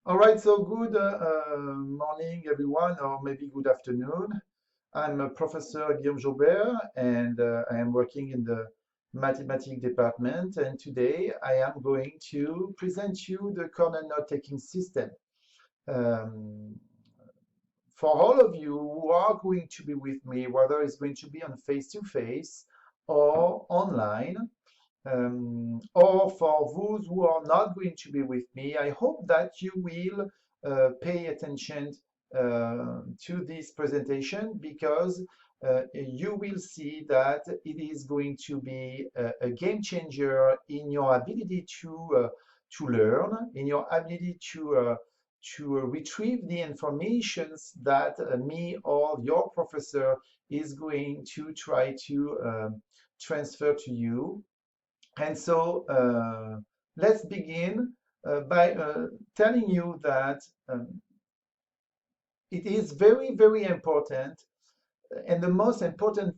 All right, so good morning, everyone, or maybe good afternoon. I'm Professor Guillaume Jaubert, and I am working in the mathematics department. And today I am going to present you the Cornel note-taking system. Um, for all of you who are going to be with me, whether it's going to be on face-to-face or online, or for those who are not going to be with me, I hope that you will pay attention to this presentation because you will see that it is going to be a game changer in your ability to learn, in your ability to retrieve the informations that me or your professor is going to try to transfer to you. And so let's begin by telling you that it is very, very important. And the most important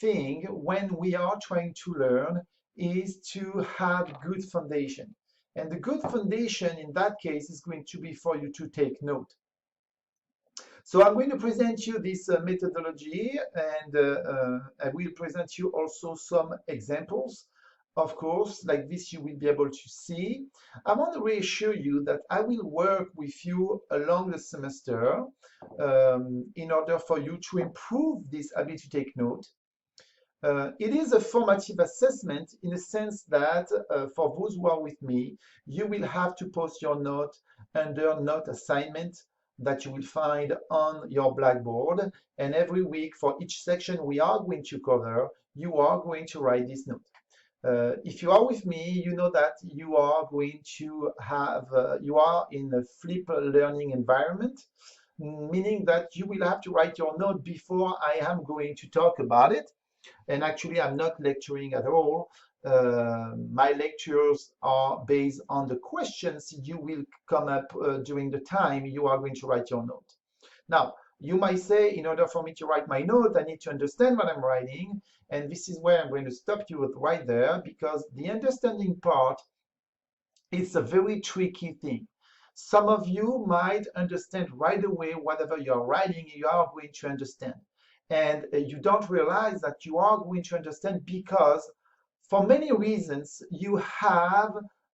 thing when we are trying to learn is to have good foundation. And the good foundation in that case is going to be for you to take note. So I'm going to present you this methodology, and I will present you also some examples. Of course, like this you will be able to see. I want to reassure you that I will work with you along the semester in order for you to improve this ability to take note. It is a formative assessment in the sense that for those who are with me, you will have to post your note under note assignment that you will find on your blackboard. And every week for each section we are going to cover, you are going to write this note. If you are with me, you know that you are going to have, you are in a flip learning environment, meaning that you will have to write your note before I am going to talk about it. And actually, I'm not lecturing at all. My lectures are based on the questions you will come up during the time you are going to write your note. Now, you might say, in order for me to write my note, I need to understand what I'm writing. And this is where I'm going to stop you right there, because the understanding part is a very tricky thing. Some of you might understand right away whatever you're writing, you are going to understand. And you don't realize that you are going to understand because for many reasons, you have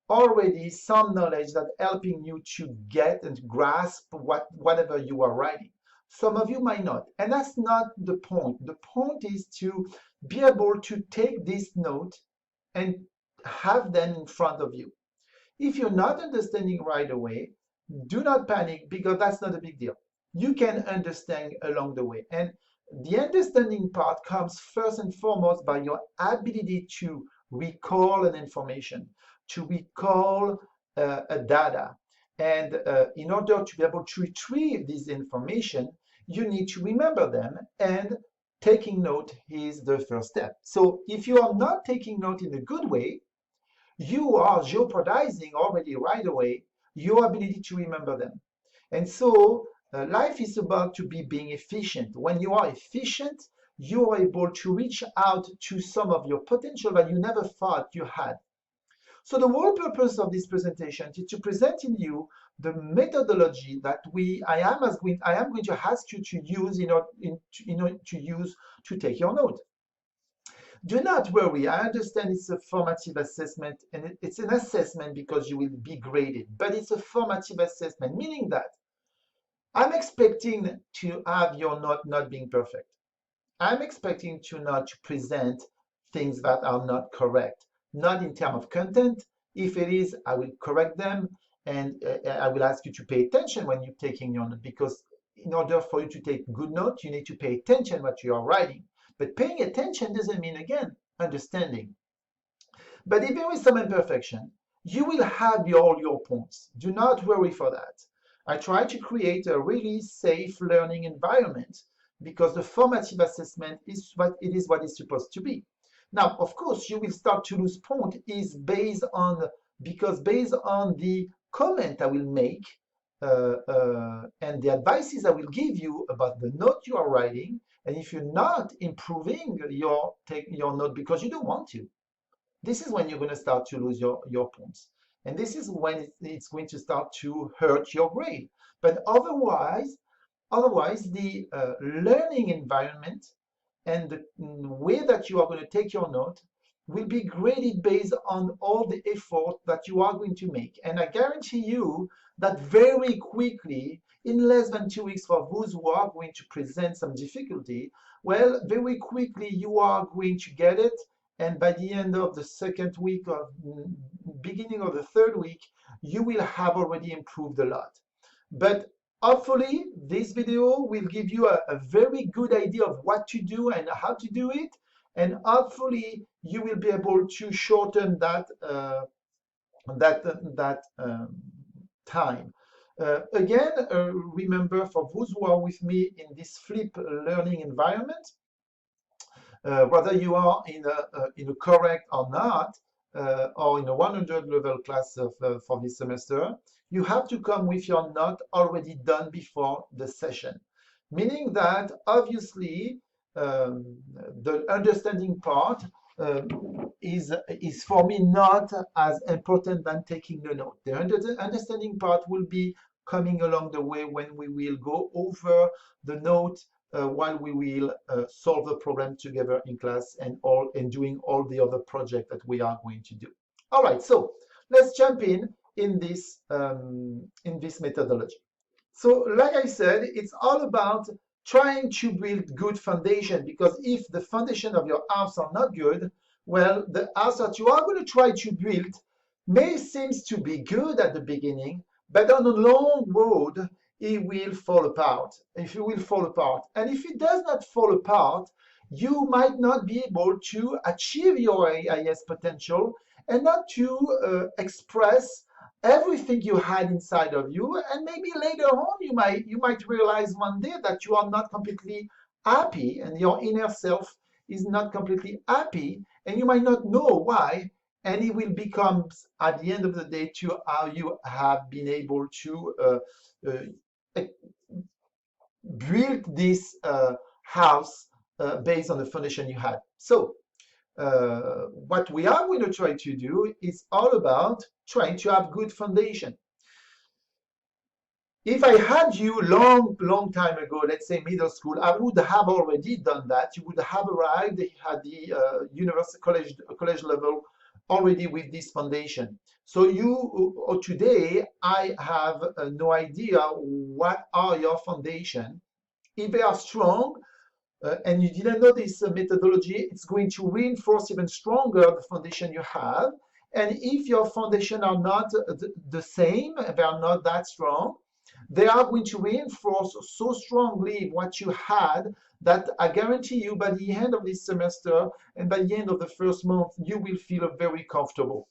already some knowledge that helping you to get and grasp whatever you are writing. Some of you might not, and that's not the point. The point is to be able to take this note and have them in front of you. If you're not understanding right away, do not panic because that's not a big deal. You can understand along the way. And the understanding part comes first and foremost by your ability to recall an information, to recall a data. And in order to be able to retrieve this information, you need to remember them, and taking note is the first step. So if you are not taking note in a good way, you are jeopardizing already right away your ability to remember them. And so life is about to be being efficient. When you are efficient, you are able to reach out to some of your potential that you never thought you had. So the whole purpose of this presentation is to present in you the methodology that I am going to ask you to use to take your note. Do not worry. I understand it's a formative assessment, and it's an assessment because you will be graded, but it's a formative assessment, meaning that I'm expecting to have your note not being perfect. I'm expecting to not to present things that are not correct, not in terms of content. If it is, I will correct them, and I will ask you to pay attention when you're taking your note, because in order for you to take good note, you need to pay attention what you are writing. But paying attention doesn't mean, again, understanding. But if there is some imperfection, you will have all your points. Do not worry for that. I try to create a really safe learning environment because the formative assessment is what it's supposed to be. Now, of course, you will start to lose point based on the comment I will make and the advices I will give you about the note you are writing. And if you're not improving your note because you don't want to, this is when you're going to start to lose your points. And this is when it's going to start to hurt your grade. But otherwise, the learning environment and the way that you are going to take your note will be graded based on all the effort that you are going to make. And I guarantee you that very quickly, in less than 2 weeks, for those who are going to present some difficulty, well, very quickly you are going to get it. And by the end of the second week or beginning of the third week, you will have already improved a lot. But hopefully, this video will give you a very good idea of what to do and how to do it. And hopefully, you will be able to shorten that time. Again, remember, for those who are with me in this flip learning environment, whether you are in a correct or not, or in a 100 level class for this semester, you have to come with your note already done before the session. Meaning that obviously the understanding part is for me not as important than taking the note. The understanding part will be coming along the way when we will go over the note while we will solve the problem together in class and doing all the other projects that we are going to do. All right, so let's jump in this methodology. So like I said, it's all about trying to build good foundation, because if the foundation of your house are not good, well, the house that you are going to try to build may seems to be good at the beginning, but on a long road, it will fall apart. If it will fall apart, and if it does not fall apart, you might not be able to achieve your AIS potential and not to express everything you had inside of you. And maybe later on, you might realize one day that you are not completely happy, and your inner self is not completely happy, and you might not know why. And it will become, at the end of the day, to how you have been able to build this house based on the foundation you had. So what we are going to try to do is all about trying to have good foundation. If I had you long time ago, let's say middle school, I would have already done that. You would have arrived at the university college level already with this foundation. So today, I have no idea what are your foundation. If they are strong, and you didn't know this methodology, it's going to reinforce even stronger the foundation you have. And if your foundation are not the same, they are not that strong, they are going to reinforce so strongly what you had that I guarantee you by the end of this semester and by the end of the first month, you will feel very comfortable.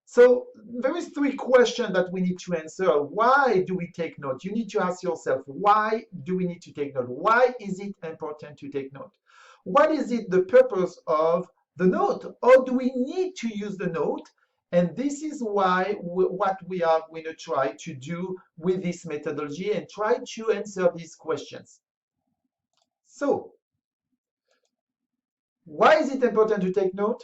So there is 3 questions that we need to answer. Why do we take note? You need to ask yourself, why do we need to take note? Why is it important to take note? What is it the purpose of the note? Or do we need to use the note? And this is what we are going to try to do with this methodology and try to answer these questions. So, why is it important to take note?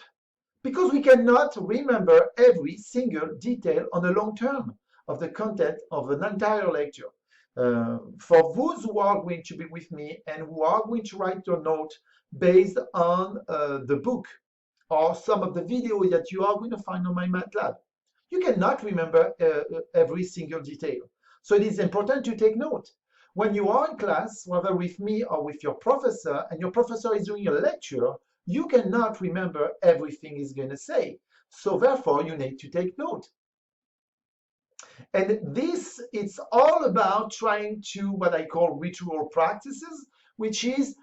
Because we cannot remember every single detail on the long term of the content of an entire lecture. For those who are going to be with me and who are going to write your note based on the book or some of the videos that you are going to find on my MATLAB, you cannot remember every single detail. So it is important to take note. When you are in class, whether with me or with your professor, and your professor is doing a lecture, you cannot remember everything he's going to say. So therefore, you need to take note. And this, it's all about trying to what I call ritual practices, which is,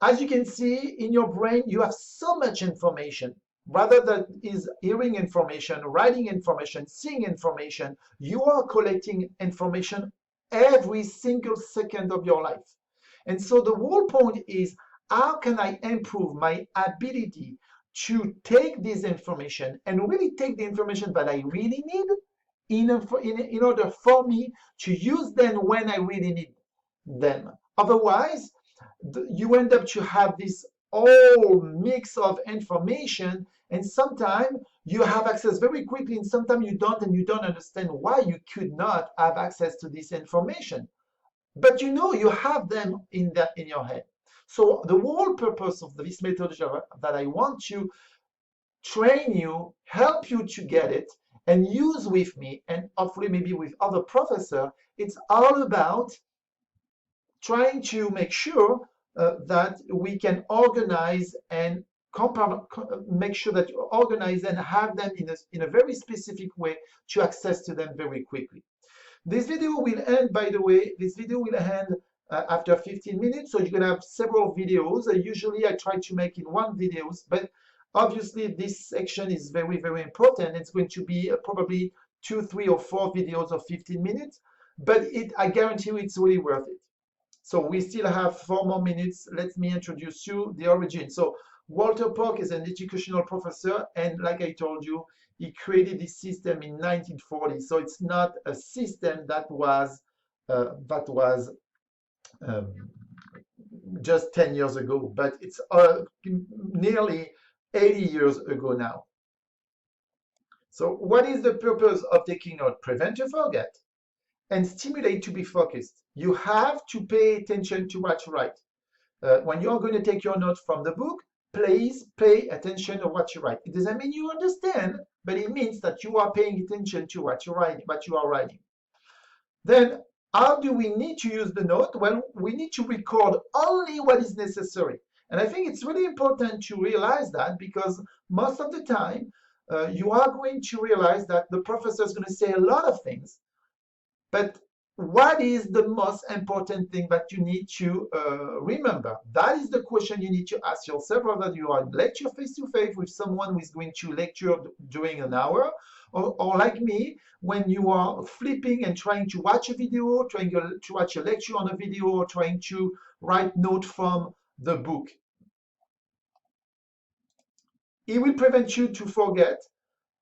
as you can see in your brain, you have so much information. Rather than is hearing information, writing information, seeing information, you are collecting information every single second of your life. And so the whole point is, how can I improve my ability to take this information and really take the information that I really need in order for me to use them when I really need them? Otherwise, you end up to have this all mix of information, and sometimes you have access very quickly, and sometimes you don't, and you don't understand why you could not have access to this information. But you know you have them in your head. So the whole purpose of this methodology that I want to train you, help you to get it, and use with me, and hopefully maybe with other professors, it's all about trying to make sure that we can organize and make sure that you organize and have them in a very specific way to access to them very quickly. This video will end, by the way, this video will end after 15 minutes, so you're going to have several videos. Usually I try to make in one videos, but obviously this section is very, very important. It's going to be probably 2, 3, or 4 videos of 15 minutes, but I guarantee you it's really worth it. So we still have 4 more minutes. Let me introduce you the origin. So Walter Pock is an educational professor, and like I told you, he created this system in 1940. So it's not a system that was um, just 10 years ago, but it's nearly 80 years ago now. So what is the purpose of taking note? Prevent to forget and stimulate to be focused. You have to pay attention to what you write. When you're going to take your note from the book, please pay attention to what you write. It doesn't mean you understand, but it means that you are paying attention to what you are writing. Then, how do we need to use the note? Well, we need to record only what is necessary. And I think it's really important to realize that, because most of the time, you are going to realize that the professor is going to say a lot of things, but what is the most important thing that you need to remember? That is the question you need to ask yourself, whether you are in lecture face-to-face with someone who is going to lecture during an hour, or like me, when you are flipping and trying to watch a video, trying to watch a lecture on a video, or trying to write note from the book. It will prevent you to forget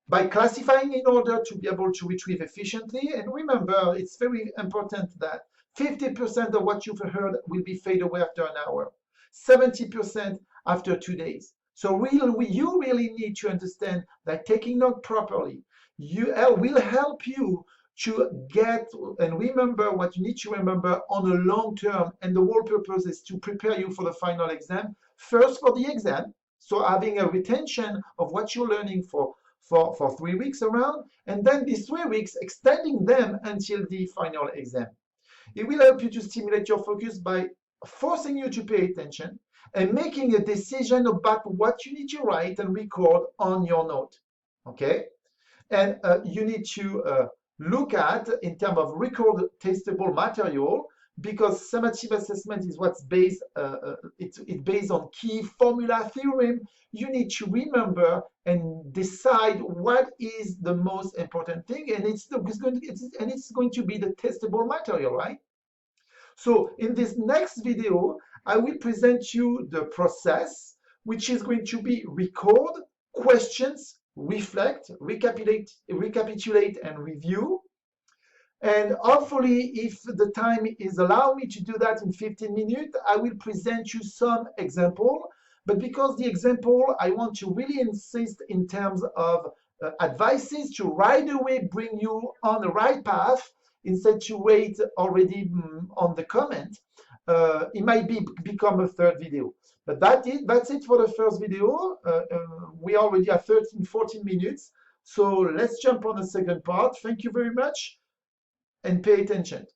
by classifying in order to be able to retrieve efficiently. And remember, it's very important that 50% of what you've heard will be fade away after an hour, 70% after 2 days. So you really need to understand that taking note properly will help you to get and remember what you need to remember on a long term. And the whole purpose is to prepare you for the final exam. First for the exam, so having a retention of what you're learning for 3 weeks around, and then these 3 weeks extending them until the final exam. It will help you to stimulate your focus by forcing you to pay attention and making a decision about what you need to write and record on your note. Okay? And you need to look at, in terms of record testable material, because summative assessment is what's based, it's based on key formula theorem. You need to remember and decide what is the most important thing, and it's going to be the testable material, right? So in this next video, I will present you the process, which is going to be record, questions, reflect, recapitulate, and review. And hopefully, if the time is allowed me to do that in 15 minutes, I will present you some example. But because the example, I want to really insist in terms of advices to right away bring you on the right path, instead to wait already on the comment. It might become a third video. But that's it for the first video. We already have 14 minutes. So let's jump on the second part. Thank you very much, and pay attention.